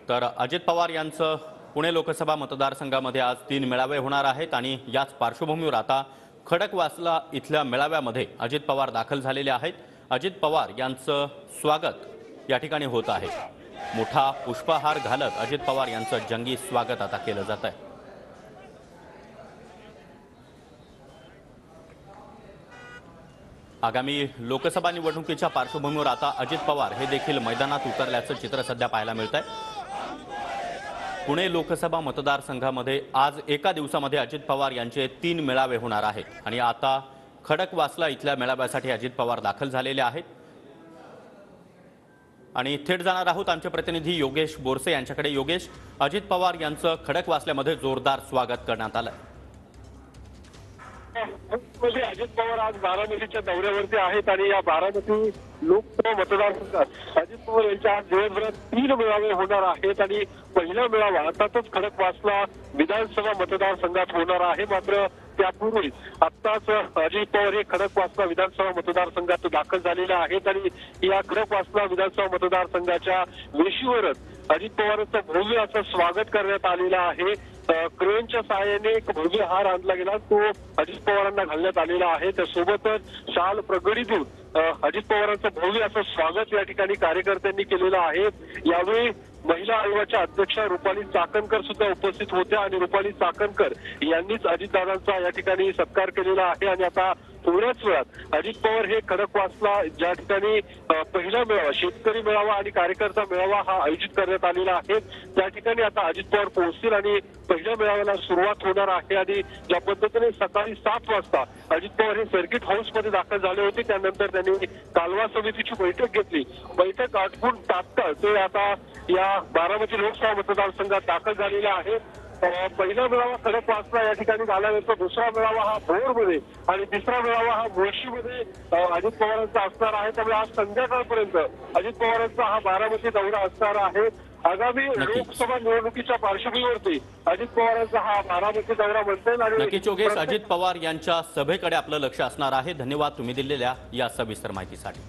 तर अजित पवार यांचं पुणे लोकसभा मतदारसंघामध्ये आज 3 मेळावे होणार आहेत आणि याच पार्श्वभूमीवर आता खडकवासला इथल्या मेळाव्यामध्ये अजित पवार दाखल झालेले आहेत। अजित पवार यांचं स्वागत या ठिकाणी होत आहे। मोठा पुष्पहार घालत अजित पवार यांचं जंगी स्वागत आता केलं जात आहे। आगामी लोकसभा निवडणुकीच्या पार्श्वभूमीवर आता अजित पवार हे देखील मैदानात उतरल्याचं चित्र सध्या पाहायला मिळतंय। पुणे लोकसभा मतदारसंघामध्ये आज एका दिवसामध्ये अजित पवार यांचे 3 मेळावे होणार आहेत आणि आता खडकवासला इथल्या मेळाव्यासाठी अजित पवार दाखल झालेले आहेत आणि थेट जाणार आहोत आमचे प्रतिनिधी योगेश बोरसे यांच्याकडे। योगेश, अजित पवार यांचं खडकवासल्यामध्ये जोरदार स्वागत करण्यात आलं। अजित पवार आज बारामतीच्या दौऱ्यावरती आहेत आणि या बारामती लोकसभा मतदारसंघात अजित पवार यांच्या आज दिवसभरात 3 मेळावे होणार आहेत आणि पहिला मेळावा अर्थातच खडकवासला विधानसभा मतदारसंघात होणार आहे। मात्र त्यापूर्वी आत्ताच अजित पवार हे खडकवासला विधानसभा मतदारसंघात दाखल झालेले आहेत आणि या खडकवासला विधानसभा मतदारसंघाच्या वेशीवरच अजित पवारांचं भव्य असं स्वागत करण्यात आलेलं आहे। क्रेनच्या सहाय्याने एक भव्य हार आणला गेला, तो अजित पवारांना घालण्यात आलेला आहे। त्यासोबतच शाल प्रगडी देऊन अजित पवारांचं भव्य असं स्वागत या ठिकाणी कार्यकर्त्यांनी केलेलं आहे। यावेळी महिला आयोगाच्या अध्यक्षा रुपाली चाकणकर सुद्धा उपस्थित होत्या आणि रुपाली चाकणकर यांनीच अजितदादांचा या ठिकाणी सत्कार केलेला आहे आणि आता थोड्याच वेळात अजित पवार हे खडकवासला ज्या ठिकाणी पहिला मेळावा शेतकरी मेळावा आणि कार्यकर्ता मेळावा हा आयोजित करण्यात आलेला आहे त्या ठिकाणी आता अजित पवार पोहोचतील आणि पहिल्या मेळाव्याला सुरुवात होणार आहे। आणि ज्या पद्धतीने सकाळी 7 वाजता अजित पवार हे सर्किट हाऊसमध्ये दाखल झाले होते, त्यानंतर त्यांनी कालवा समितीची बैठक घेतली। बैठक आटपून तात्काळ ते आता या बारामती लोकसभा मतदारसंघात दाखल झालेला आहे। पहिला मेळावा खडकवासला या ठिकाणी झाल्यानंतर दुसरा मेळावा हा भोरमध्ये आणि तिसरा मेळावा हा मुळशीमध्ये अजित पवारांचा असणार आहे। त्यामुळे आज संध्याकाळपर्यंत अजित पवारांचा हा बारामती दौरा असणार आहे। आगामी लोकसभा निवडणुकीच्या पार्श्वभूमीवरती अजित पवारांचा हा बारामती दौरा म्हणता येईल। नक्कीच योगेश, अजित पवार यांच्या सभेकडे आपलं लक्ष असणार आहे। धन्यवाद तुम्ही दिलेल्या या सविस्तर माहितीसाठी।